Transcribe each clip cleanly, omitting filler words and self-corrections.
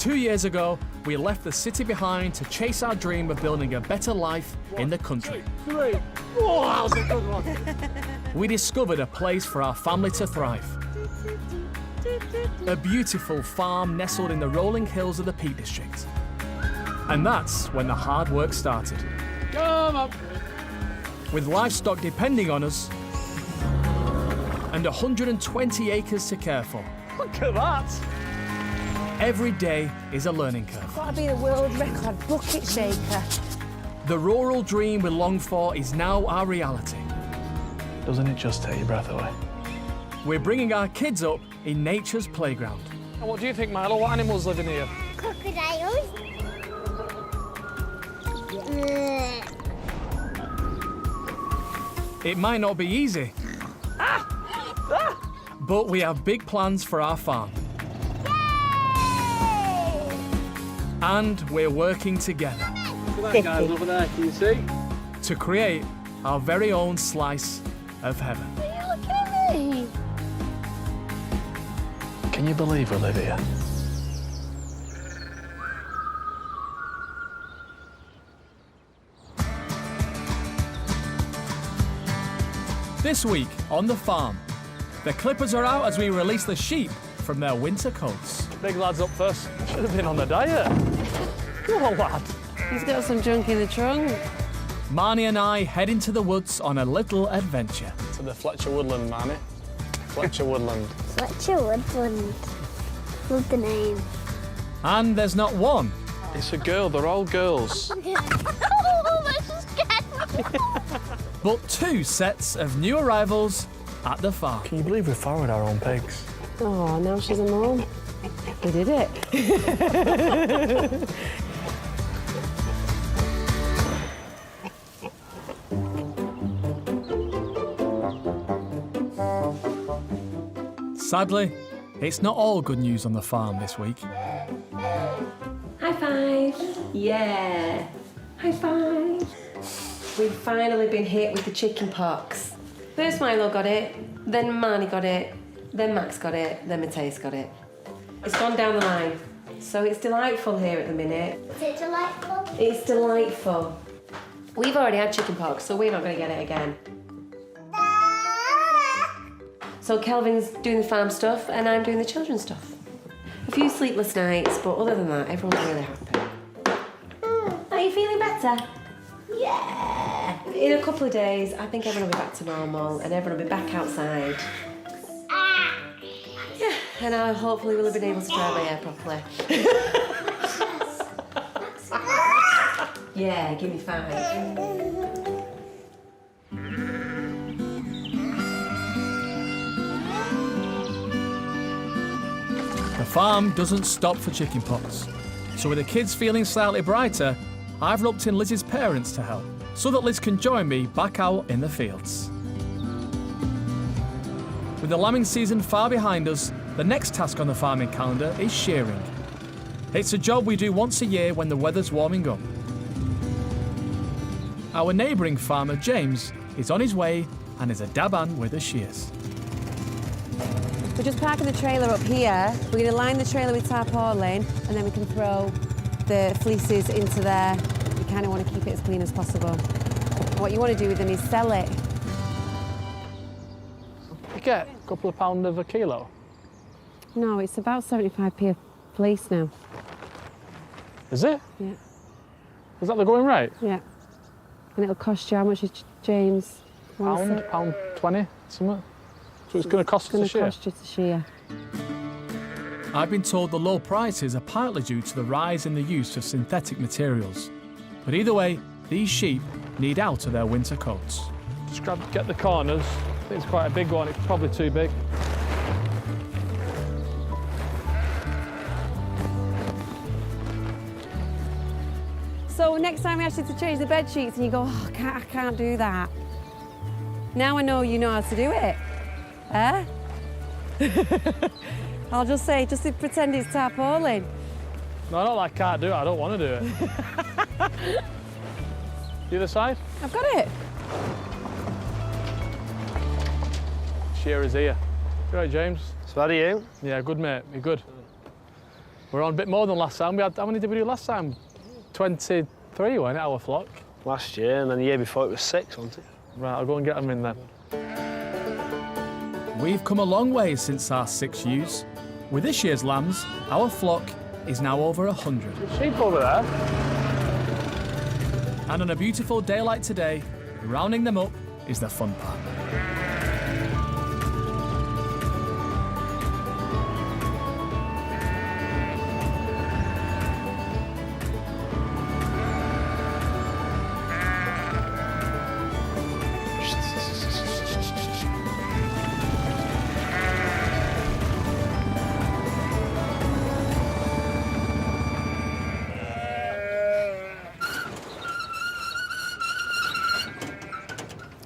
2 years ago, we left the city behind to chase our dream of building a better life in the country. 2, 3. Oh, that was a good one. We discovered a place for our family to thrive. A beautiful farm nestled in the rolling hills of the Peak District. And that's when the hard work started. Come on. With livestock depending on us and 120 acres to care for. Look at that. Every day is a learning curve. Gotta be the world record bucket shaker. The rural dream we longed for is now our reality. Doesn't it just take your breath away? We're bringing our kids up in nature's playground. And what do you think, Milo? What animals live in here? Crocodiles. It might not be easy, but we have big plans for our farm. And we're working together. Look at that, guys, over there. Can you see? To create our very own slice of heaven. Look at me. Can you believe we live here? This week on the farm, the clippers are out as we release the sheep from their winter coats. Big lad's up first. Should have been on the diet. What a lad. He's got some junk in the trunk. Marnie and I head into the woods on a little adventure. To the Fletcher Woodland, Marnie. Fletcher Woodland. Fletcher Woodland. Love the name. And there's not one, It's a girl. They're all girls. Oh, that's scared. but 2 sets of new arrivals at the farm. Can you believe we farrowed our own pigs? Oh, now she's a mum. We did it. Sadly, it's not all good news on the farm this week. High five. Yeah. High five. We've finally been hit with the chicken pox. First Milo got it, then Marnie got it, then Max got it, then Mateus got it. It's gone down the line. So it's delightful here at the minute. Is it delightful? It's delightful. We've already had chicken pox, so we're not going to get it again. So Kelvin's doing the farm stuff and I'm doing the children's stuff. A few sleepless nights, but other than that, everyone's really happy. Are you feeling better? Yeah. In a couple of days, I think everyone will be back to normal and everyone will be back outside. Yeah, and I hopefully will have been able to dry my hair properly. Yeah, give me 5. The farm doesn't stop for chicken pox. So with the kids feeling slightly brighter, I've roped in Liz's parents to help, so that Liz can join me back out in the fields. With the lambing season far behind us, the next task on the farming calendar is shearing. It's a job we do once a year when the weather's warming up. Our neighbouring farmer, James, is on his way and is a dab-an with the shears. We're just parking the trailer up here. We're going to line the trailer with tarpaulin and then we can throw the fleeces into there. You kind of want to keep it as clean as possible. What you want to do with them is sell it. You get a couple of pound of a kilo. No, it's about 75p a fleece now. Is it? Yeah. Is that the going rate? Yeah. And it'll cost you, how much is James? Pound 20, something. So it's going to cost us to shear? It's going to cost you to shear. I've been told the low prices are partly due to the rise in the use of synthetic materials. But either way, these sheep need out of their winter coats. Just get the corners. I think it's quite a big one. It's probably too big. So next time we ask you to change the bed sheets and you go, oh, I can't do that. Now I know you know how to do it. Eh? I'll just say, just pretend it's tarpaulin. No, not like I can't do it. I don't want to do it. The other side? I've got it. Shearer's here. You right, James? So how are you? Yeah, good, mate. You're good. We're on a bit more than last time. How many did we do last time? 23, weren't it, our flock? Last year, and then the year before it was 6, wasn't it? Right, I'll go and get them in then. We've come a long way since our 6 ewes. With this year's lambs, our flock is now over 100. Sheep over there. And on a beautiful day like today, rounding them up is the fun part.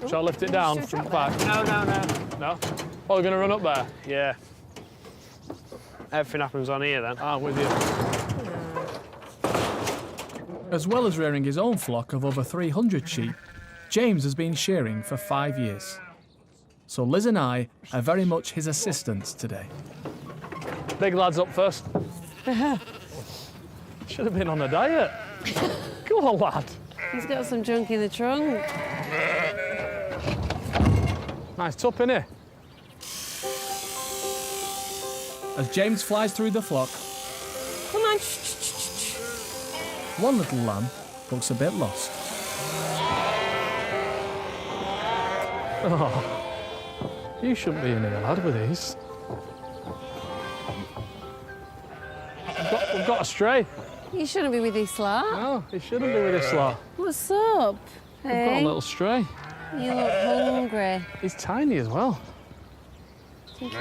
Shall I lift it down from the back? No. No? Oh, we're going to run up there? Yeah. Everything happens on here then. I'm with you. As well as rearing his own flock of over 300 sheep, James has been shearing for 5 years. So Liz and I are very much his assistants today. Big lads up first. Should have been on a diet. Come on, lad. He's got some junk in the trunk. Nice tup in here. As James flies through the flock, Come on. one little lamb looks a bit lost. Oh, you shouldn't be in here, lad, with these. We've got a stray. You shouldn't be with this lot. No, he shouldn't be with this lot. What's up? We've got a little stray. You look hungry. He's tiny as well. Thank you.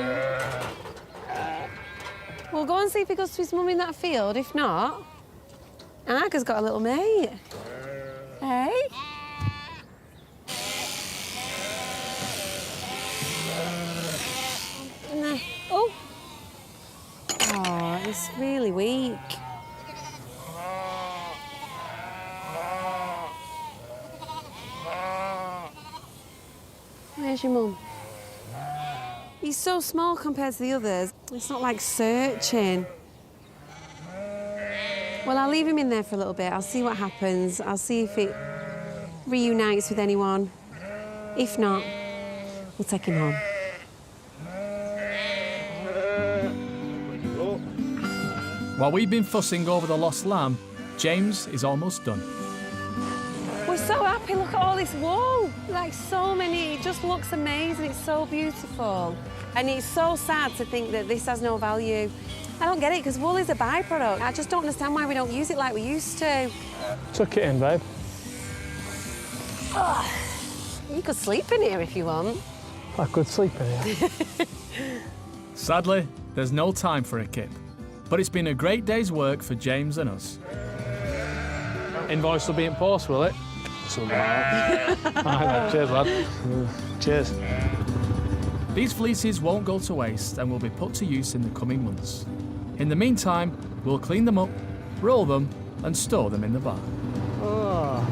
Well, go and see if he goes to his mum in that field. If not, Aga's got a little mate. Hey? Oh. Oh, it's really weak. Where's your mum? He's so small compared to the others. It's not like searching. Well, I'll leave him in there for a little bit. I'll see what happens. I'll see if it reunites with anyone. If not, we'll take him home. While we've been fussing over the lost lamb, James is almost done. We're so happy. Look at all this wool. Like so many. It just looks amazing. It's so beautiful. And it's so sad to think that this has no value. I don't get it, because wool is a byproduct. I just don't understand why we don't use it like we used to. Tuck it in, babe. Oh, you could sleep in here if you want. I could sleep in here. Sadly, there's no time for a kip. But it's been a great day's work for James and us. Invoice will be in post, will it? Something like that. All right, then. Cheers, lad. Cheers. These fleeces won't go to waste and will be put to use in the coming months. In the meantime, we'll clean them up, roll them, and store them in the barn. Oh.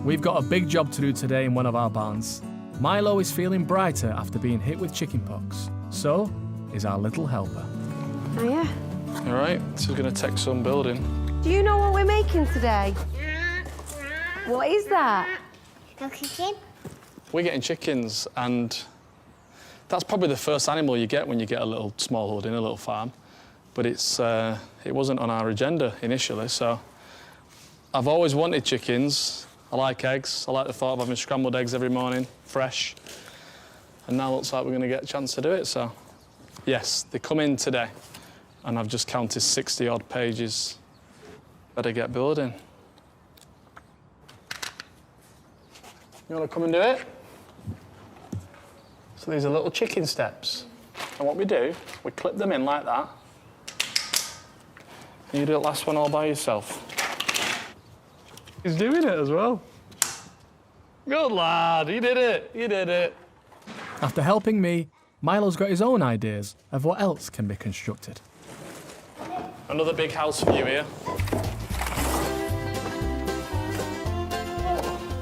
We've got a big job to do today in one of our barns. Milo is feeling brighter after being hit with chickenpox. So is our little helper. Oh, yeah. All right, this is going to take some building. Do you know what we're making today? What is that? No cooking? We're getting chickens, and that's probably the first animal you get when you get a little small holding, a little farm. But it wasn't on our agenda initially, so I've always wanted chickens. I like eggs. I like the thought of having scrambled eggs every morning, fresh. And now it looks like we're going to get a chance to do it, so yes, they come in today, and I've just counted 60-odd pages. Better get building. You want to come and do it? So these are little chicken steps. And what we do, we clip them in like that. And you do the last one all by yourself. He's doing it as well. Good lad, you did it, you did it. After helping me, Milo's got his own ideas of what else can be constructed. Another big house for you here.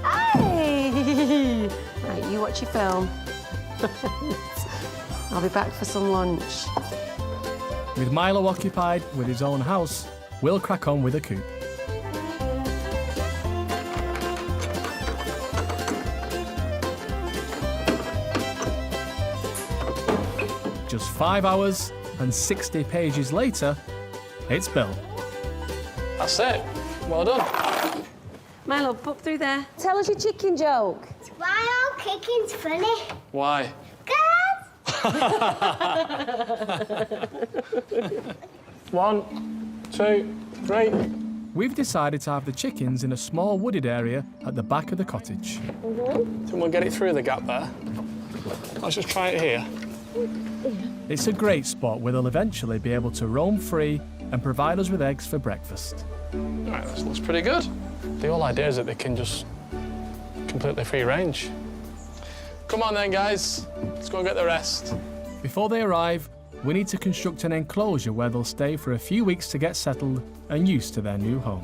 Hey! Right, you watch your film. I'll be back for some lunch. With Milo occupied with his own house, we'll crack on with the coop. Just 5 hours and 60 pages later, it's built. That's it. Well done. Milo, pop through there. Tell us your chicken joke. Why are kicking's funny? Why? One, two, three. We've decided to have the chickens in a small wooded area at the back of the cottage. Think we'll get it through the gap there? Let's just try it here. It's a great spot where they'll eventually be able to roam free and provide us with eggs for breakfast. Right, this looks pretty good. The whole idea is that they can just completely free range. Come on then, guys. Let's go and get the rest. Before they arrive, we need to construct an enclosure where they'll stay for a few weeks to get settled and used to their new home.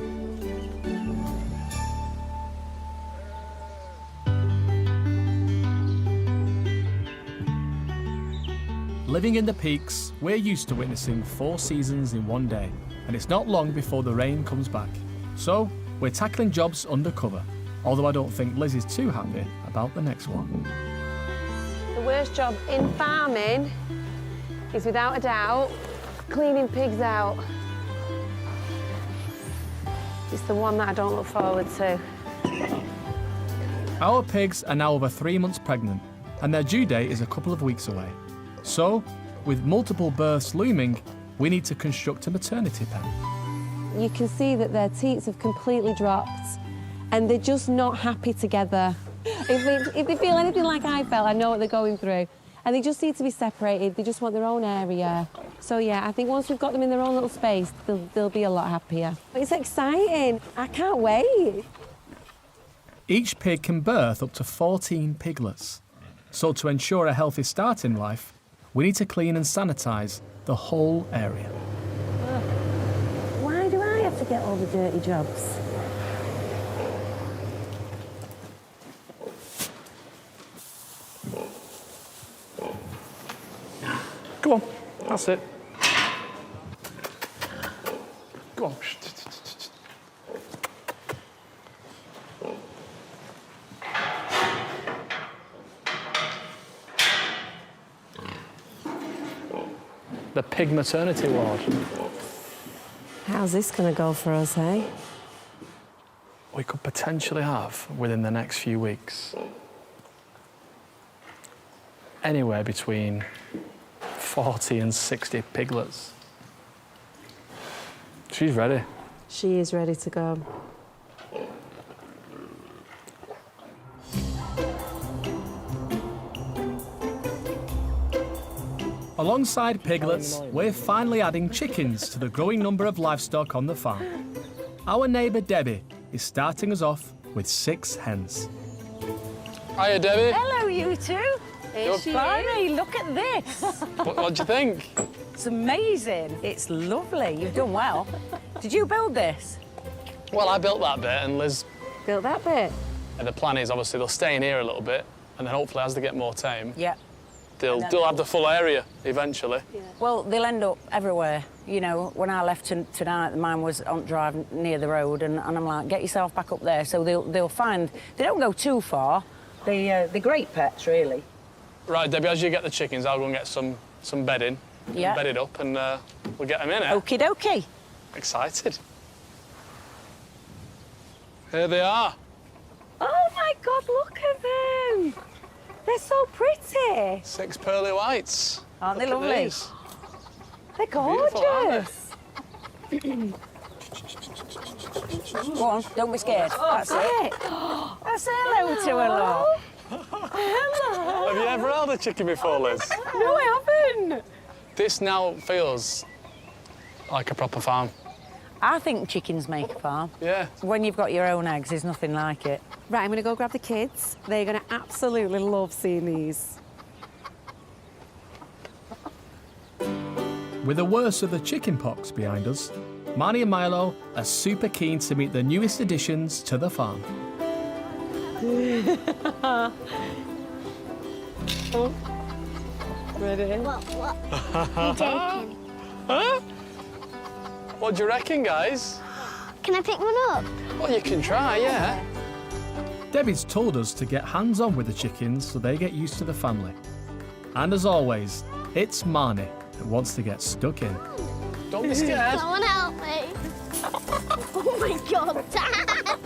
Living in the peaks, we're used to witnessing 4 seasons in one day, and it's not long before the rain comes back. So, we're tackling jobs undercover, although I don't think Liz is too happy about the next one. The worst job in farming is, without a doubt, cleaning pigs out. It's the one that I don't look forward to. Our pigs are now over 3 months pregnant, and their due date is a couple of weeks away. So, with multiple births looming, we need to construct a maternity pen. You can see that their teats have completely dropped and they're just not happy together. If they feel anything like I felt, I know what they're going through. And they just need to be separated. They just want their own area. So, yeah, I think once we've got them in their own little space, they'll be a lot happier. It's exciting. I can't wait. Each pig can birth up to 14 piglets. So to ensure a healthy start in life, we need to clean and sanitise the whole area. Why do I have to get all the dirty jobs? Go on. That's it. Go on. The pig maternity ward. How's this going to go for us, hey? We could potentially have, within the next few weeks, anywhere between 40 and 60 piglets. She's ready. She is ready to go. Alongside piglets, we're finally adding chickens to the growing number of livestock on the farm. Our neighbour Debbie is starting us off with 6 hens. Hiya, Debbie. Hello, you two. Here she is. Barney, look at this. What do you think? It's amazing. It's lovely. You've done well. Did you build this? Well, I built that bit, and Liz. Built that bit. And the plan is obviously they'll stay in here a little bit, and then hopefully as they get more tame, Yeah. they'll have the full area eventually. Yeah. Well, they'll end up everywhere. You know, when I left tonight, mine was on drive near the road, and I'm like, get yourself back up there. So they'll find. They don't go too far. They're great pets, really. Right, Debbie, as you get the chickens, I'll go and get some bedding. Yeah. Bedded up, and we'll get them in, eh? Okie dokie. Excited. Here they are. Oh my God! Look at them. They're so pretty. 6 pearly whites. Aren't they Look at lovely? these. They're Beautiful, aren't gorgeous. Go on, don't be scared. That's it. I say hello to her, lot. Hello. Have you ever held a chicken before, Liz? No, I haven't. This now feels like a proper farm. I think chickens make a farm. Yeah. When you've got your own eggs, there's nothing like it. Right, I'm going to go grab the kids. They're going to absolutely love seeing these. With the worst of the chicken pox behind us, Marnie and Milo are super keen to meet the newest additions to the farm. Ready? What? I'm joking. Huh? What do you reckon, guys? Can I pick one up? Well, you can try, yeah. Debbie's told us to get hands-on with the chickens so they get used to the family. And as always, it's Marnie that wants to get stuck in. Don't be scared. Someone help me. Oh my God, Dad!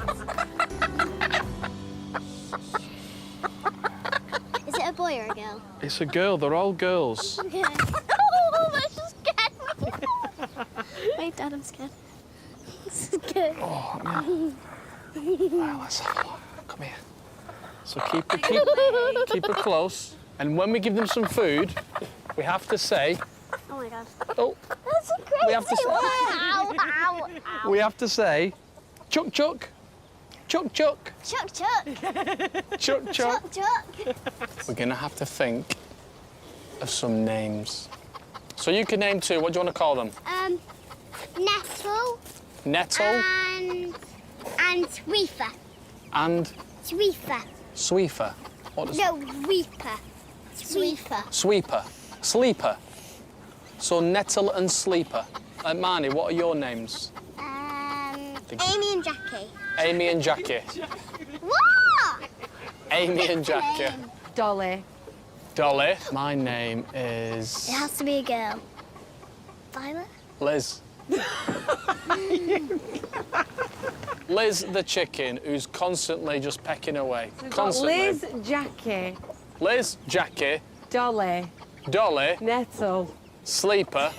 Is it a boy or a girl? It's a girl. They're all girls. Okay. Oh, that just scared me. Wait, Dad, I'm scared. Scared. Oh, yeah. Right, let's have a look. Come here. So keep her close. And when we give them some food, we have to say... Oh my God. Oh. That's a crazy We have to say... Ow, ow, ow. We have to say... Chuck, chuck. Chuck, chuck. Chuck, chuck. Chuck, chuck. Chuck, chuck. We're going to have to think of some names. So you can name two. What do you want to call them? Nettle. Nettle And Sweeper. and Sweeper. Sweeper. What does... No, Weeper. Sweeper. Sweeper. Sleeper. So Nettle and Sleeper. Marnie, what are your names? Amy and Jackie. Amy and Jackie. What? Amy and Jackie. Dolly. Dolly. My name is... It has to be a girl. Violet? Liz. Liz the chicken, who's constantly just pecking away. Constantly. Liz, Jackie, Liz, Jackie, Dolly, Dolly, Nettle. Sleeper.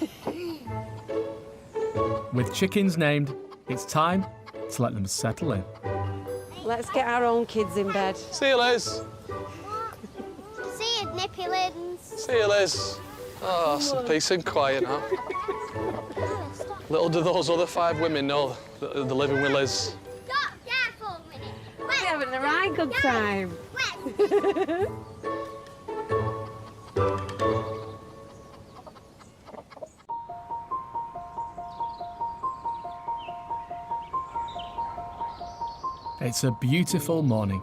With chickens named, it's time to let them settle in. Let's get our own kids in bed. See you, Liz. See you, Nippy Liddens. See you, Liz. Oh, some peace and quiet now. Little do those other 5 women know that they're living with Liz. Stop there for a minute. We're having a right good time. It's a beautiful morning.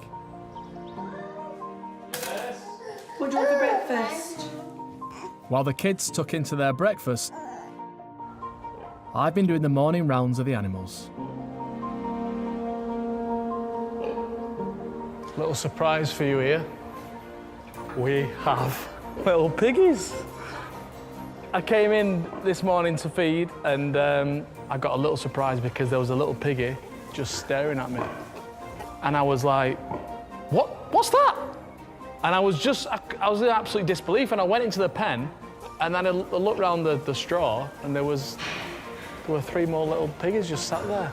What do you want for breakfast? While the kids tuck into their breakfast, I've been doing the morning rounds of the animals. Little surprise for you here. We have little piggies. I came in this morning to feed and I got a little surprise because there was a little piggy just staring at me. And I was like, what's that? And I was in absolute disbelief and I went into the pen and then I looked around the straw and there were 3 more little piggies just sat there.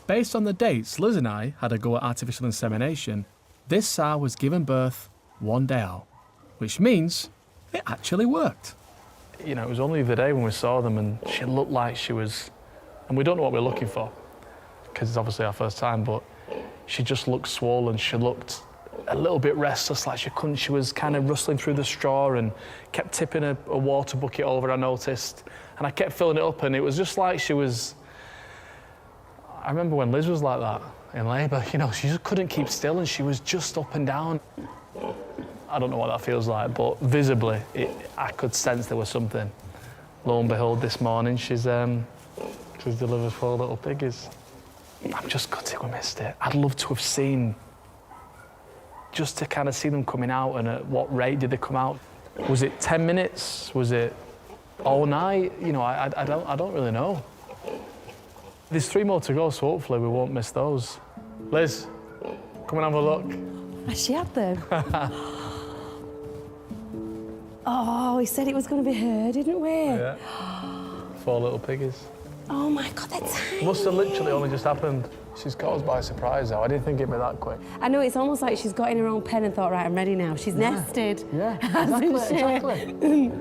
Based on the dates Liz and I had a go at artificial insemination, this sow was given birth one day out, which means it actually worked. You know, it was only the day when we saw them and she looked like she was, and we don't know what we're looking for because it's obviously our first time, but she just looked swollen. She looked a little bit restless, like she was kind of rustling through the straw and kept tipping a water bucket over, I noticed. And I kept filling it up and it was just like she was... I remember when Liz was like that in labour, you know, she just couldn't keep still and she was just up and down. I don't know what that feels like, but visibly, I could sense there was something. Lo and behold, this morning, she's delivered 4 little piggies. I'm just gutted we missed it. I'd love to have seen, just to kind of see them coming out and at what rate did they come out. Was it 10 minutes? Was it all night? You know, I don't really know. There's 3 more to go, so hopefully we won't miss those. Liz, come and have a look. Has she had them? Oh, we said it was going to be her, didn't we? Yeah. 4 little piggies. Oh my God, they're tiny. Must have literally only just happened. She's caught us by surprise, though. I didn't think it'd be that quick. I know, it's almost like she's got in her own pen and thought, right, I'm ready now. She's nested. Yeah, Exactly.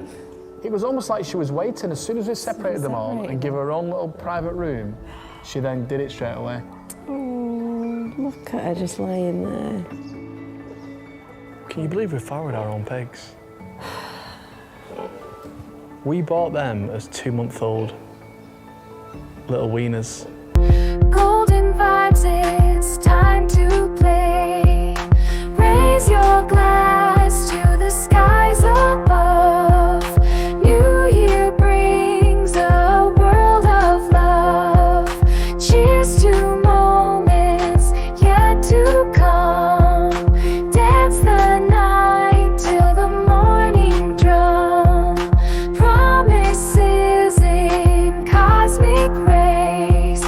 It was almost like she was waiting. As soon as we separated them all and give her own little private room, she then did it straight away. Oh, look at her just lying there. Can you believe we followed our own pigs? We bought them as 2-month-old little wieners. Golden vibes, it's time to play. Raise your glass to the skies above. New year brings a world of love. Cheers to moments yet to come. Dance the night till the morning drum. Promises in cosmic rays.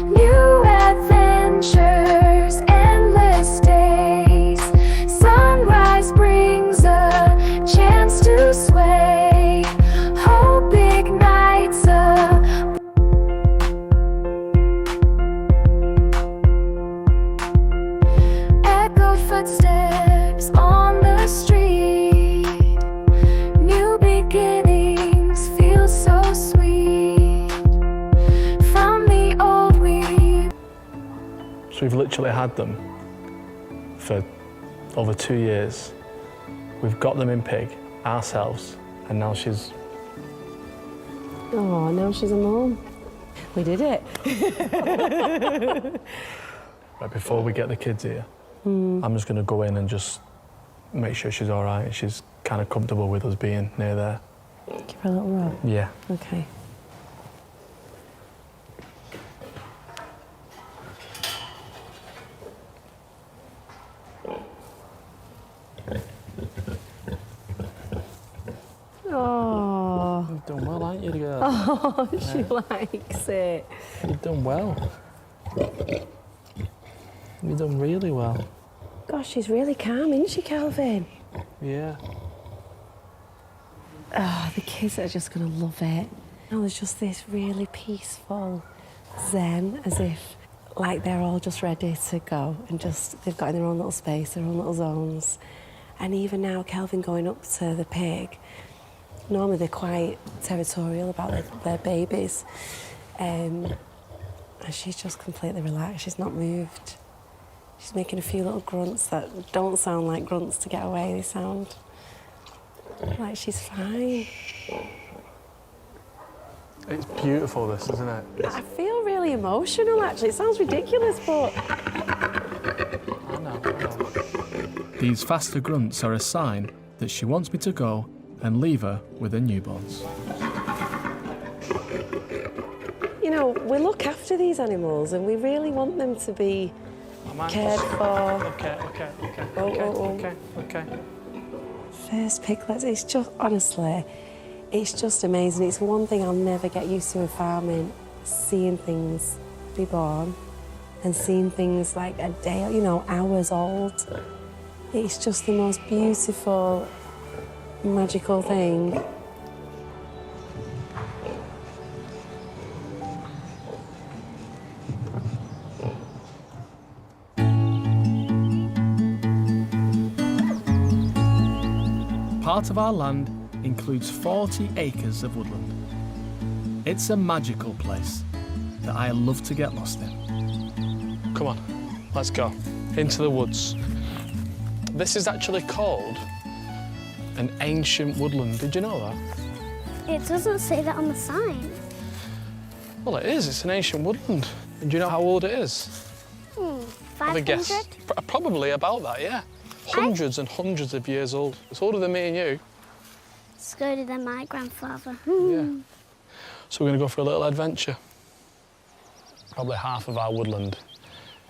New adventures, endless days. Sunrise brings a chance to sway. Hope ignites a echoed footsteps on the street. New beginnings feel so sweet. From the old we So we've literally had them for over 2 years. We've got them in pig ourselves, and now she's... Oh, now she's a mum. We did it. Right before we get the kids here, I'm just going to go in and just make sure she's all right and she's kind of comfortable with us being near there. Give her a little rub. Yeah. Okay. Oh, You've done well, haven't you, girl? oh, she likes it. You've done well. You've done really well. Gosh, she's really calm, isn't she, Kelvin? Yeah. Oh, the kids are just going to love it. Oh, there's just this really peaceful zen, as if like they're all just ready to go and just they've got in their own little space, their own little zones. And even now, Kelvin going up to the pig, normally they're quite territorial about their babies. And she's just completely relaxed, she's not moved. She's making a few little grunts that don't sound like grunts to get away, they sound like she's fine. It's beautiful, this, isn't it? I feel really emotional, actually. It sounds ridiculous, but... I know. These faster grunts are a sign that she wants me to go and leave her with her newborns. You know, we look after these animals and we really want them to be cared for. Okay. First piglets, it's just, honestly, it's just amazing. It's one thing I'll never get used to in farming, seeing things be born and seeing things like a day, you know, hours old. It's just the most beautiful, magical thing. Part of our land includes 40 acres of woodland. It's a magical place that I love to get lost in. Come on, let's go. Into the woods. This is actually called an ancient woodland. Did you know that? It doesn't say that on the sign. Well, it is. It's an ancient woodland. And do you know how old it is? Have a guess. 500? Probably about that, yeah. Hundreds and hundreds of years old. It's older than me and you. It's older than my grandfather. Yeah. So we're going to go for a little adventure. Probably half of our woodland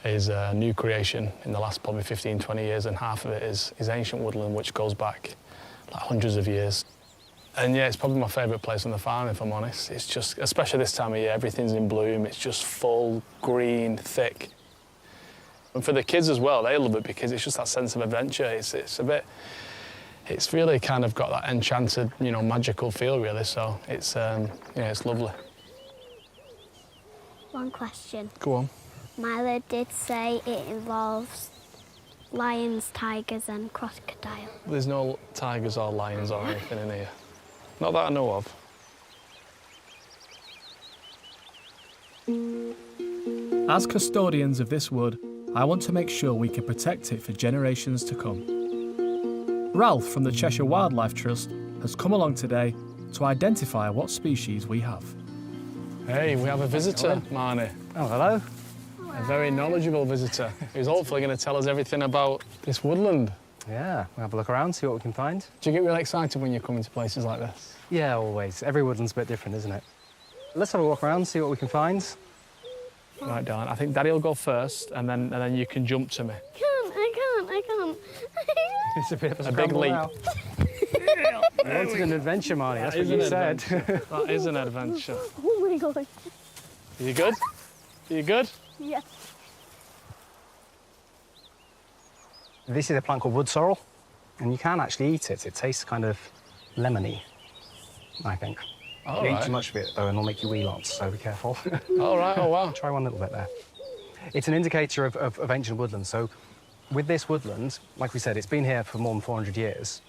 is a new creation in the last probably 15, 20 years, and half of it is ancient woodland, which goes back like hundreds of years. And yeah, it's probably my favourite place on the farm, if I'm honest. It's just, especially this time of year, everything's in bloom. It's just full, green, thick. And for the kids as well, they love it because it's just that sense of adventure. It's really kind of got that enchanted, you know, magical feel, really. So it's, yeah, it's lovely. One question. Go on. Milo did say it involves lions, tigers and crocodile. There's no tigers or lions or anything in here. Not that I know of. As custodians of this wood, I want to make sure we can protect it for generations to come. Ralph from the Cheshire Wildlife Trust has come along today to identify what species we have. Hey, we have a visitor, Marnie. Oh, hello. A very knowledgeable visitor who's hopefully going to tell us everything about this woodland. Yeah, we'll have a look around, see what we can find. Do you get really excited when you're coming to places like this? Yeah, always. Every woodland's a bit different, isn't it? Let's have a walk around, see what we can find. Right, darling. I think Daddy will go first, and then you can jump to me. I can't. It's a bit of A big leap. You wanted an adventure, Marnie, that's what you said. That is an adventure. Oh my God. Are you good? Are you good? Yeah. This is a plant called wood sorrel, and you can actually eat it. It tastes kind of lemony, I think. All You eat right. too much of it, though, and it'll make you wee lots, so be careful. All right, oh wow. Try one little bit there. It's an indicator of ancient woodland. So with this woodland, like we said, it's been here for more than 400 years,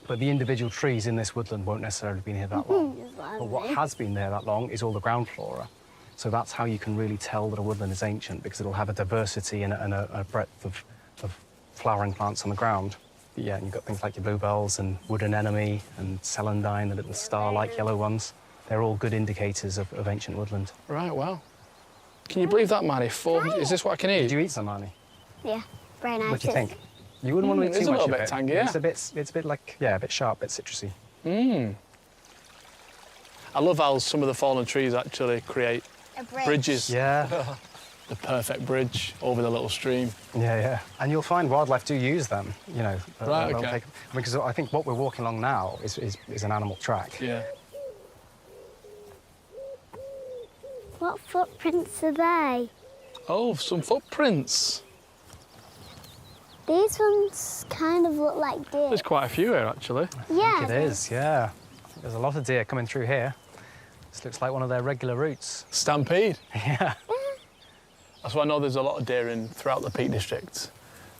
but the individual trees in this woodland won't necessarily have been here that long. But what has been there that long is all the ground flora. So that's how you can really tell that a woodland is ancient, because it'll have a diversity and a breadth of flowering plants on the ground. But yeah, you've got things like your bluebells and wood anemone and celandine, the little star-like yellow ones. They're all good indicators of ancient woodland. Right, wow. Can you believe that, Marnie? 400, is this what I can eat? Did you eat some, Marnie? Yeah. Very nice. What do you think? You wouldn't want to eat it's too a much little of bit it. tangy, yeah. It's a bit like, yeah, a bit sharp, a bit citrusy. I love how some of the fallen trees actually create A bridge. bridges. Yeah, The perfect bridge over the little stream. yeah. And you'll find wildlife do use them, you know. Right, they'll okay. Because I think what we're walking along now is an animal track. Yeah. What footprints are they? Oh, some footprints. These ones kind of look like deer. There's quite a few here, actually. Yeah. It is, yeah. There's a lot of deer coming through here. This looks like one of their regular routes. Stampede. Yeah. That's why I know there's a lot of deer throughout the Peak District.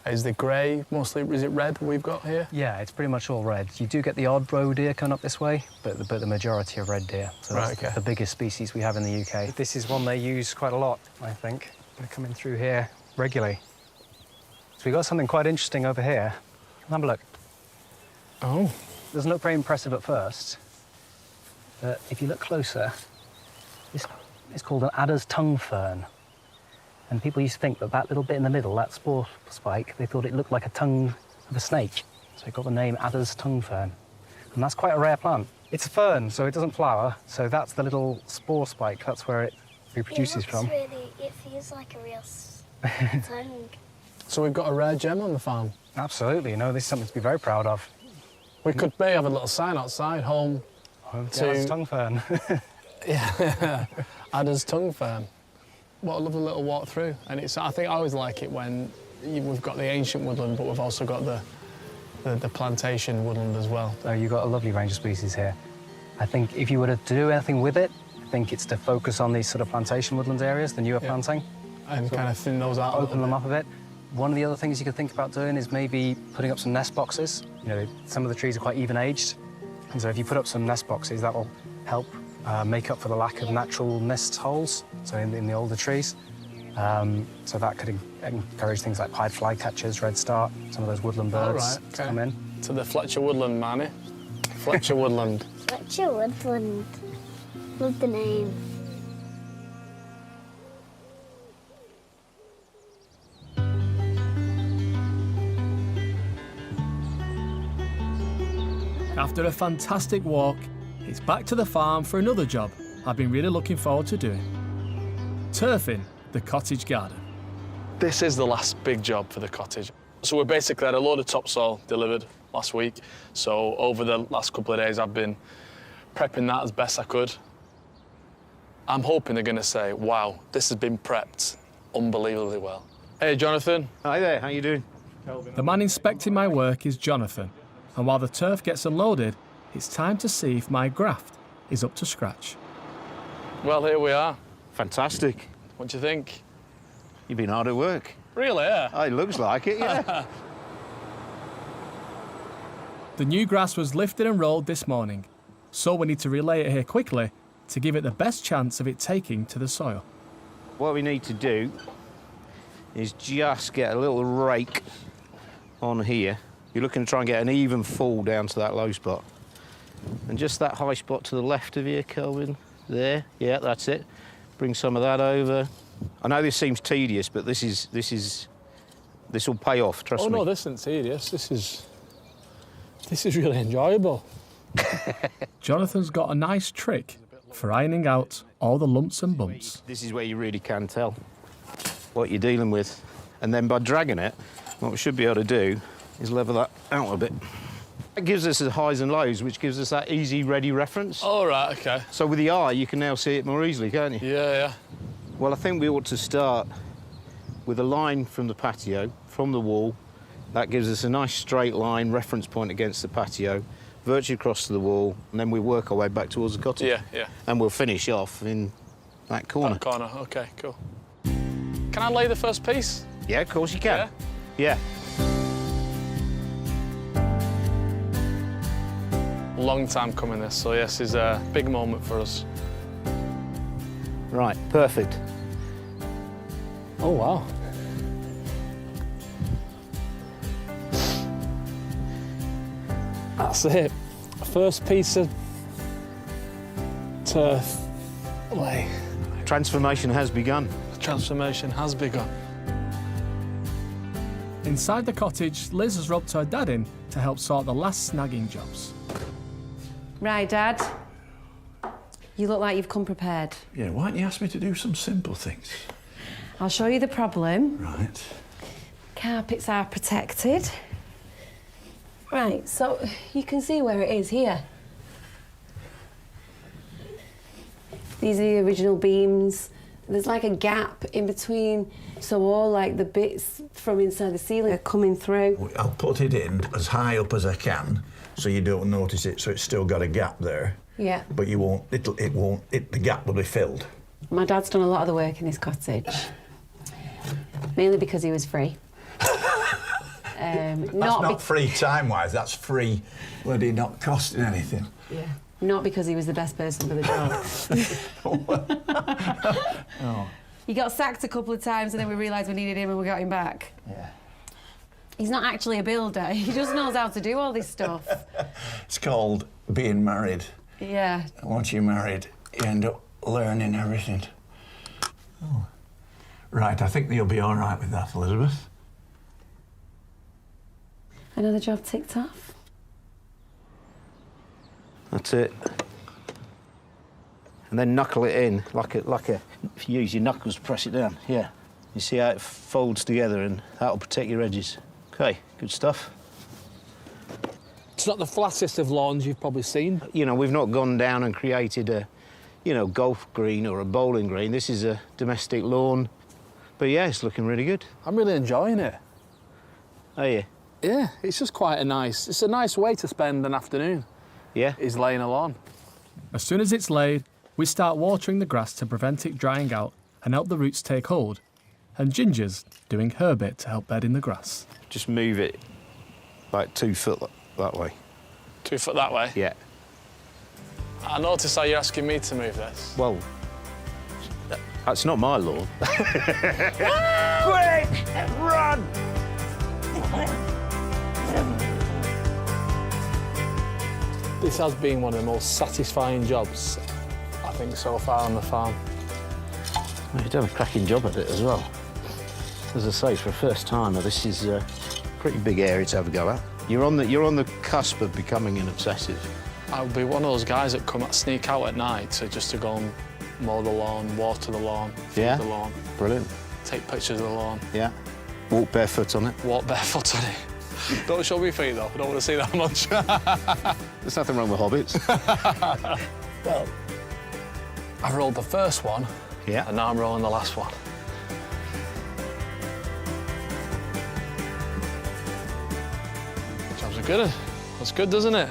Is the grey mostly, is it red we've got here? Yeah, it's pretty much all red. You do get the odd roe deer coming up this way, but the majority are red deer. So Right, that's okay. the biggest species we have in the UK. This is one they use quite a lot, I think. They're coming through here regularly. So we've got something quite interesting over here. Have a look. Oh. Doesn't look very impressive at first, but if you look closer, this is called an adder's tongue fern. And people used to think that that little bit in the middle, that spore spike, they thought it looked like a tongue of a snake. So it got the name adder's tongue fern. And that's quite a rare plant. It's a fern, so it doesn't flower. So that's the little spore spike. That's where it reproduces from. It feels like a real tongue. So we've got a rare gem on the farm. Absolutely. No, this is something to be very proud of. We could maybe have a little sign outside, home Home to- to adder's tongue fern. Adder's tongue fern. What a lovely little walk through. And it's, I think I always like it when we've got the ancient woodland, but we've also got the plantation woodland as well. So you've got a lovely range of species here. I think if you were to do anything with it, I think it's to focus on these sort of plantation woodland areas, the newer planting. And kind of thin those out a Open little them bit. up a bit. One of the other things you could think about doing is maybe putting up some nest boxes. You know, some of the trees are quite even-aged, and so if you put up some nest boxes, that will help make up for the lack of natural nest holes, so in the older trees. So that could encourage things like pied flycatchers, redstart, some of those woodland birds All right, to okay. come in. To the Fletcher woodland, Marnie. Fletcher woodland. Fletcher Woodland. Love the name. After a fantastic walk, it's back to the farm for another job I've been really looking forward to doing. Turfing the cottage garden. This is the last big job for the cottage. So we basically had a load of topsoil delivered last week. So over the last couple of days, I've been prepping that as best I could. I'm hoping they're going to say, wow, this has been prepped unbelievably well. Hey, Jonathan. Hi there, how you doing? The man inspecting my work is Jonathan, and while the turf gets unloaded, it's time to see if my graft is up to scratch. Well, here we are. Fantastic. What do you think? You've been hard at work. Really, yeah? Oh, it looks like it, yeah. The new grass was lifted and rolled this morning, so we need to relay it here quickly to give it the best chance of it taking to the soil. What we need to do is just get a little rake on here. You're looking to try and get an even fall down to that low spot. And just that high spot to the left of you, Kelvin. There, yeah, that's it. Bring some of that over. I know this seems tedious, but this will pay off, trust me. Oh no, this isn't tedious. This is really enjoyable. Jonathan's got a nice trick for ironing out all the lumps and bumps. This is where you really can tell what you're dealing with. And then by dragging it, what we should be able to do is level that out a bit. It gives us the highs and lows, which gives us that easy, ready reference. All right, okay. So with the eye, you can now see it more easily, can't you? Yeah, yeah. Well, I think we ought to start with a line from the patio, from the wall. That gives us a nice straight line, reference point against the patio, virtually across to the wall, and then we work our way back towards the cottage. Yeah, yeah. And we'll finish off in that corner. That corner, okay, cool. Can I lay the first piece? Yeah, of course you can. Yeah. Long time coming this, so yes, it's a big moment for us. Right, perfect. Oh, wow. That's it. First piece of turf lay. Transformation has begun. The transformation has begun. Inside the cottage, Liz has roped her dad in to help sort the last snagging jobs. Right, Dad. You look like you've come prepared. Yeah, why don't you ask me to do some simple things? I'll show you the problem. Right. Carpets are protected. Right, so you can see where it is here. These are the original beams. There's like a gap in between, so all like the bits from inside the ceiling are coming through. I'll put it in as high up as I can so you don't notice it, so it's still got a gap there. Yeah. But you won't, the gap will be filled. My dad's done a lot of the work in this cottage, mainly because he was free. That's not free time-wise, that's free bloody not costing anything. Yeah. Not because he was the best person for the job. Oh. He got sacked a couple of times and then we realised we needed him and we got him back. Yeah. He's not actually a builder, he just knows how to do all this stuff. It's called being married. Yeah. Once you're married, you end up learning everything. Oh. Right, I think you'll be all right with that, Elizabeth. Another job ticked off. That's it. And then knuckle it in, like a, if you use your knuckles to press it down, yeah. You see how it folds together and that'll protect your edges. Okay, good stuff. It's not the flattest of lawns you've probably seen. You know, we've not gone down and created a, golf green or a bowling green. This is a domestic lawn. But yeah, it's looking really good. I'm really enjoying it. Are you? Yeah, it's just quite it's a nice way to spend an afternoon. Yeah? Is laying a lawn. As soon as it's laid, we start watering the grass to prevent it drying out and help the roots take hold. And Ginger's doing her bit to help bed in the grass. Just move it like 2 foot that way. 2 foot that way? Yeah. I notice how you're asking me to move this. Well, that's not my lawn. Quick! Run! This has been one of the most satisfying jobs, I think, so far on the farm. Well, you've done a cracking job at it as well. As I say, for a first timer, this is a pretty big area to have a go at. You're on the cusp of becoming an obsessive. I'll be one of those guys that sneak out at night just to go and mow the lawn, water the lawn, feed the lawn. Brilliant. Take pictures of the lawn. Yeah. Walk barefoot on it. Walk barefoot on it. Don't show me feet, though. I don't want to see that much. There's nothing wrong with hobbits. Well, I've rolled the first one. Yeah. And now I'm rolling the last one. Jobs are good. That's good, doesn't it?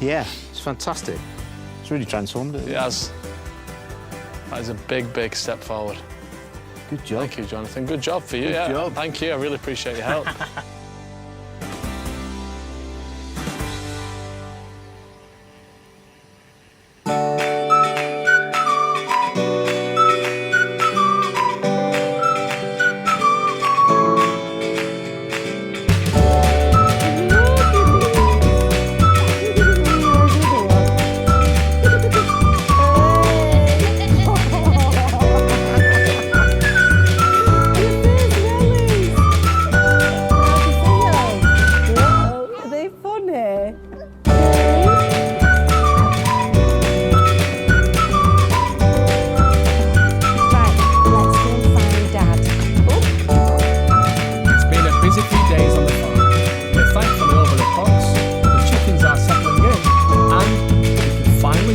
Yeah, it's fantastic. It's really transformed it. It has. That is a big, big step forward. Good job. Thank you, Jonathan. Good job for you. Good job. Thank you. I really appreciate your help.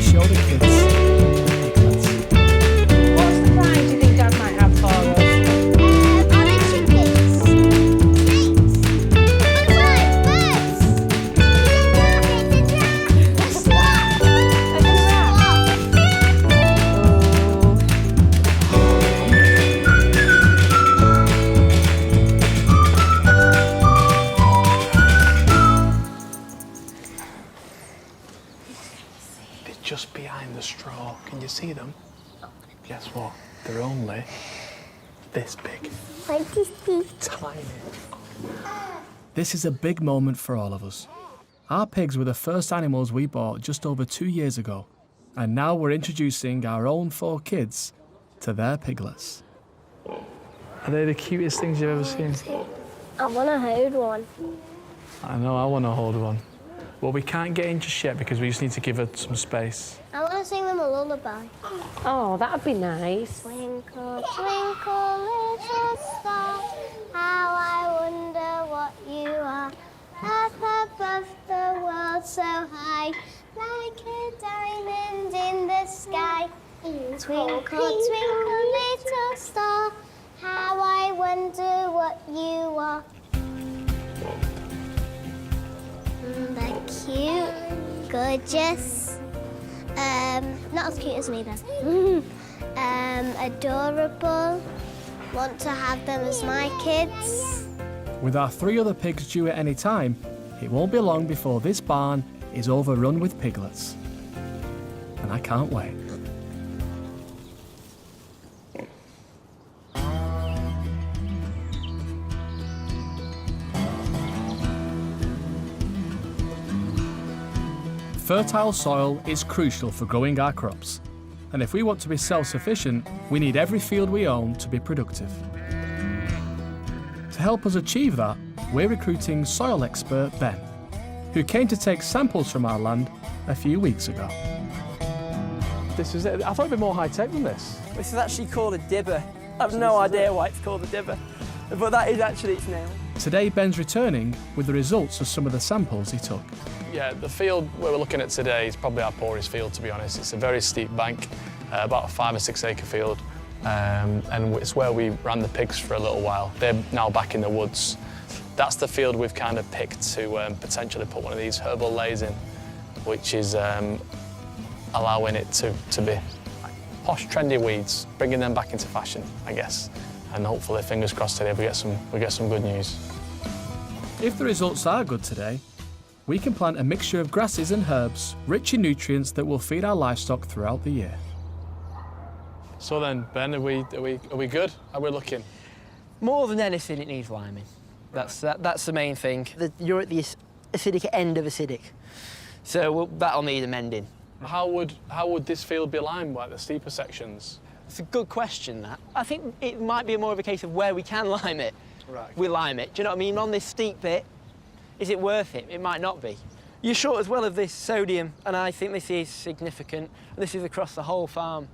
we show the kids the piglets. What's the prize you think Dad might have for us? Are they chickens? Snakes? Butterflies? Birds? It's a sloth! They're just behind the straw. Can you see them? Guess what? They're only this big. Tiny. This is a big moment for all of us. Our pigs were the first animals we bought just over 2 years ago, and now we're introducing our own 4 kids to their piglets. Are they the cutest things you've ever seen? I want to hold one. I know, I want to hold one. Well, we can't get in just yet because we just need to give her some space. I want to sing them a lullaby. Oh, that'd be nice. Twinkle, twinkle, little star, how I wonder what you are. Up above the world so high, like a diamond in the sky. Twinkle, twinkle, little star, how I wonder what you are. They're cute, gorgeous, not as cute as me then. Adorable, want to have them as my kids. With our 3 other pigs due at any time, it won't be long before this barn is overrun with piglets. And I can't wait. Fertile soil is crucial for growing our crops, and if we want to be self-sufficient, we need every field we own to be productive. To help us achieve that, we're recruiting soil expert Ben, who came to take samples from our land a few weeks ago. This is it. I thought it'd be more high-tech than this. This is actually called a dibber. I've no idea why it's called a dibber, but that is actually its name. Today, Ben's returning with the results of some of the samples he took. Yeah, the field we're looking at today is probably our poorest field, to be honest. It's a very steep bank, about a 5 or 6 acre field, and it's where we ran the pigs for a little while. They're now back in the woods. That's the field we've kind of picked to potentially put one of these herbal lays in, which is allowing it to be like posh, trendy weeds, bringing them back into fashion, I guess. And hopefully, fingers crossed today, we get some good news. If the results are good today, we can plant a mixture of grasses and herbs rich in nutrients that will feed our livestock throughout the year. So then, Ben, are we good? How are we looking? More than anything, it needs liming. That's the main thing. You're at the acidic end of acidic, so that'll need amending. How would this field be limed, like the steeper sections? It's a good question, that. I think it might be more of a case of where we can lime it. Right. We lime it. Do you know what I mean? On this steep bit, is it worth it? It might not be. You're short as well of this sodium, and I think this is significant. And this is across the whole farm,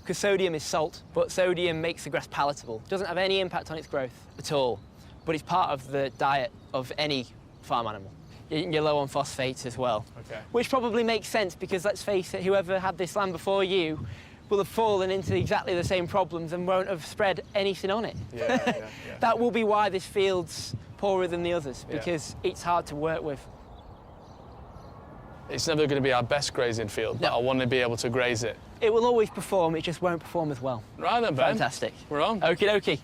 because sodium is salt, but sodium makes the grass palatable. It doesn't have any impact on its growth at all, but it's part of the diet of any farm animal. You're low on phosphates as well, Okay. which probably makes sense because, let's face it, whoever had this land before you will have fallen into exactly the same problems and won't have spread anything on it. Yeah. That will be why this field's poorer than the others, because it's hard to work with. It's never going to be our best grazing field, but I want to be able to graze it. It will always perform, it just won't perform as well. Right then, Ben. Fantastic. We're on. Okie dokie.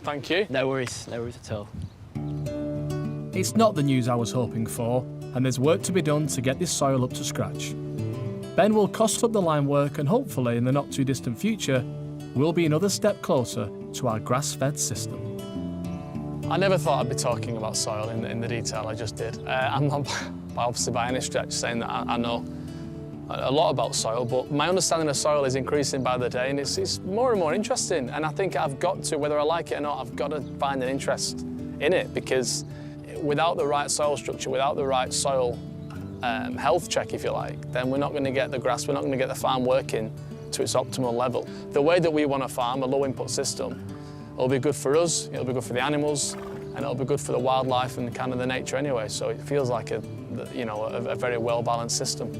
Thank you. No worries at all. It's not the news I was hoping for, and there's work to be done to get this soil up to scratch. Ben will cost up the lime work, and hopefully in the not too distant future, we'll be another step closer to our grass-fed system. I never thought I'd be talking about soil in the detail I just did. I'm not obviously by any stretch saying that I know a lot about soil, but my understanding of soil is increasing by the day, and it's more and more interesting. And I think I've got to, whether I like it or not, I've got to find an interest in it, because without the right soil structure, without the right soil health check, if you like, then we're not going to get the grass, we're not going to get the farm working to its optimal level. The way that we want to farm, a low input system, it'll be good for us, it'll be good for the animals, and it'll be good for the wildlife and kind of the nature anyway. So it feels like a very well balanced system.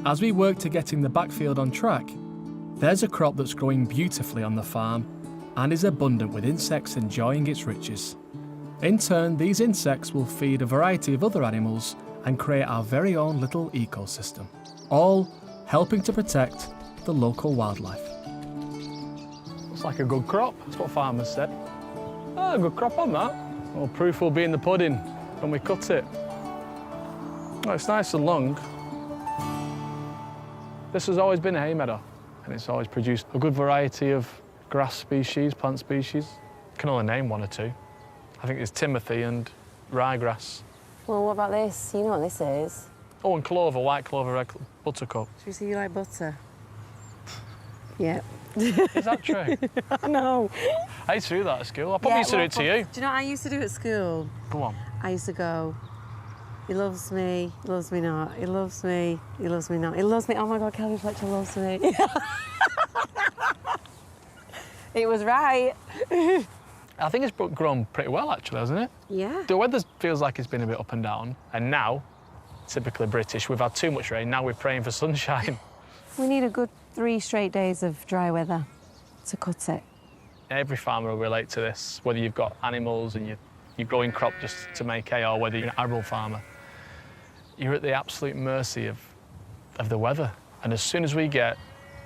As we work to getting the backfield on track, there's a crop that's growing beautifully on the farm and is abundant with insects enjoying its riches. In turn, these insects will feed a variety of other animals and create our very own little ecosystem, all helping to protect the local wildlife. Looks like a good crop, that's what farmers said. Oh, a good crop on that. Well, proof will be in the pudding when we cut it. Oh, it's nice and long. This has always been a hay meadow, and it's always produced a good variety of grass species, plant species. I can only name one or two. I think it's timothy and ryegrass. Well, what about this? You know what this is. Oh, and clover, white clover, red buttercup. Should we see you like butter? Yeah. Is that true? No. I used to do that at school. I probably used to do it to you. Do you know what I used to do at school? Go on. I used to go, he loves me not, he loves me not, he loves me, oh my God, Kelvin Fletcher loves me. It was right. I think it's grown pretty well, actually, hasn't it? Yeah. The weather feels like it's been a bit up and down, and now, typically British, we've had too much rain, now we're praying for sunshine. We need a good 3 straight days of dry weather to cut it. Every farmer will relate to this, whether you've got animals and you're growing crop just to make hay, or whether you're an arable farmer. You're at the absolute mercy of the weather. And as soon as we get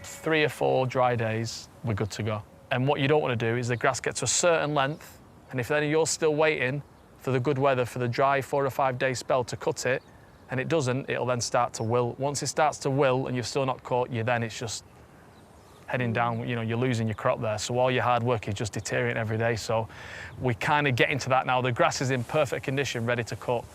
3 or 4 dry days, we're good to go. And what you don't want to do is the grass gets to a certain length, and if then you're still waiting for the good weather, for the dry 4 or 5 day spell to cut it, and it doesn't, it'll then start to wilt. Once it starts to wilt and you've still not caught, it's just heading down, you're losing your crop there. So all your hard work is just deteriorating every day. So we kind of get into that now. The grass is in perfect condition, ready to cut.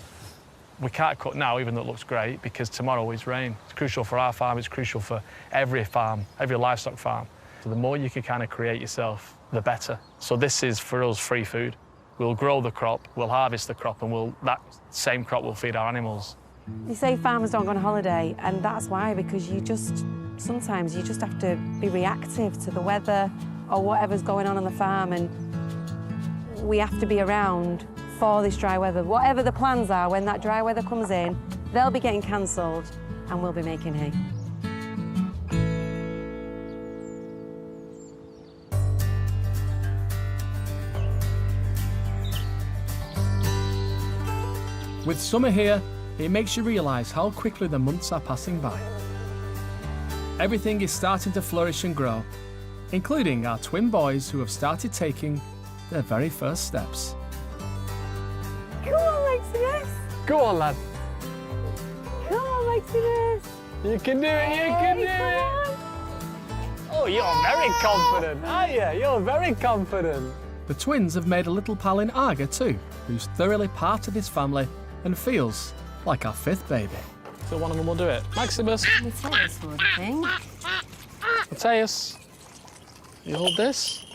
We can't cut now, even though it looks great, because tomorrow is rain. It's crucial for our farm, it's crucial for every farm, every livestock farm. So the more you can kind of create yourself, the better. So this is, for us, free food. We'll grow the crop, we'll harvest the crop, and that same crop will feed our animals. You say farmers don't go on holiday, and that's why, because sometimes you just have to be reactive to the weather or whatever's going on the farm, and we have to be around for this dry weather. Whatever the plans are, when that dry weather comes in, they'll be getting cancelled and we'll be making hay. With summer here, it makes you realise how quickly the months are passing by. Everything is starting to flourish and grow, including our twin boys who have started taking their very first steps. Come on, Maximus! Go on, lad. Come on, Maximus! You can do it, you can do it! Oh, you're very confident, are you? You're very confident. The twins have made a little pal in Arga too, who's thoroughly part of this family and feels like our 5th baby. So one of them will do it. Maximus. Matthias would, I think. Matthias, you hold this.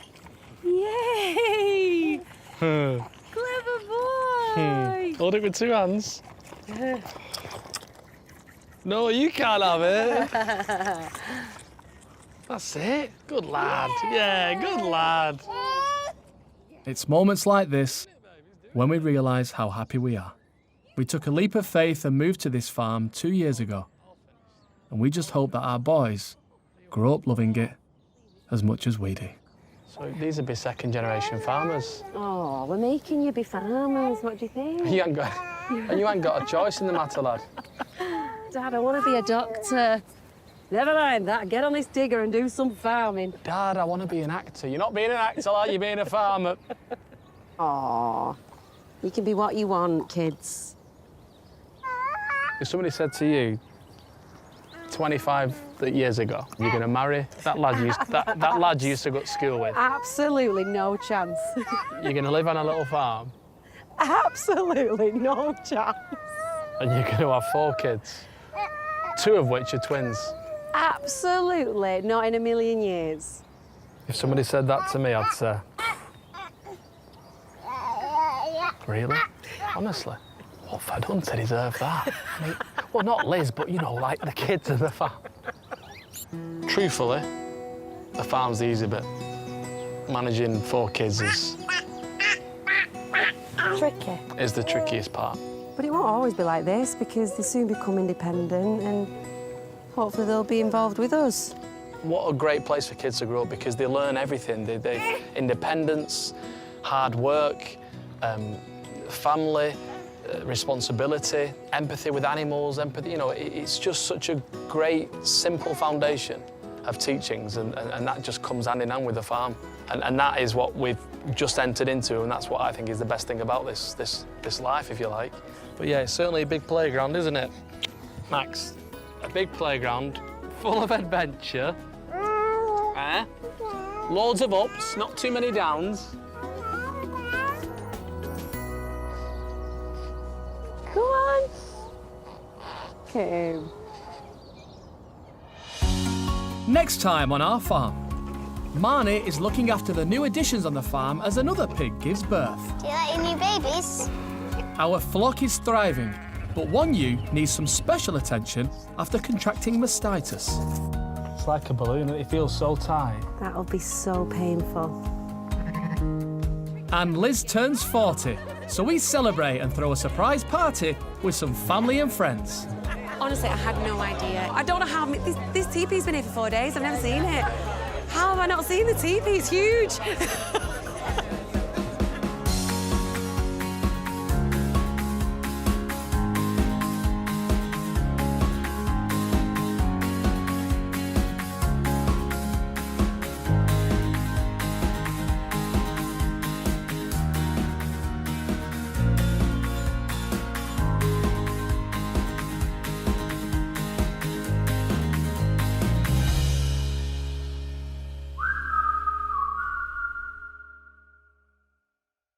Yay! Clever boy! Hold it with 2 hands. No, you can't have it. That's it. Good lad. Yeah, good lad. It's moments like this when we realise how happy we are. We took a leap of faith and moved to this farm 2 years ago. And we just hope that our boys grow up loving it as much as we do. So these would be 2nd generation farmers. Oh, we're making you be farmers. What do you think? You ain't got a choice in the matter, lad. Dad, I want to be a doctor. Never mind that. Get on this digger and do some farming. Dad, I want to be an actor. You're not being an actor, lad. You're being a farmer. Aw, you can be what you want, kids. If somebody said to you 25 years ago, you're going to marry that lad you used to go to school with. Absolutely no chance. You're going to live on a little farm. Absolutely no chance. And you're going to have 4 kids, 2 of which are twins. Absolutely not in a million years. If somebody said that to me, I'd say, really? Honestly? What have I done to deserve that? I mean, well, not Liz, but, like the kids in the farm. Truthfully, the farm's the easy bit. Managing 4 kids is Tricky. the trickiest part. But it won't always be like this, because they soon become independent, and hopefully they'll be involved with us. What a great place for kids to grow up because they learn everything. They independence, hard work, family, responsibility, empathy with animals, empathy, you know, it's just such a great, simple foundation of teachings and that just comes hand in hand with the farm. And that is what we've just entered into and that's what I think is the best thing about this life, if you like. But yeah, it's certainly a big playground, isn't it, Max? A big playground full of adventure. Loads of ups, not too many downs. Come on. Okay. Next time on our farm, Marnie is looking after the new additions on the farm as another pig gives birth. Do you like your new babies? Our flock is thriving, but one ewe needs some special attention after contracting mastitis. It's like a balloon, it feels so tight. That'll be so painful. And Liz turns 40, so we celebrate and throw a surprise party with some family and friends. Honestly, I had no idea. I don't know how this teepee's been here for 4 days. I've never seen it. How have I not seen the teepee? It's huge.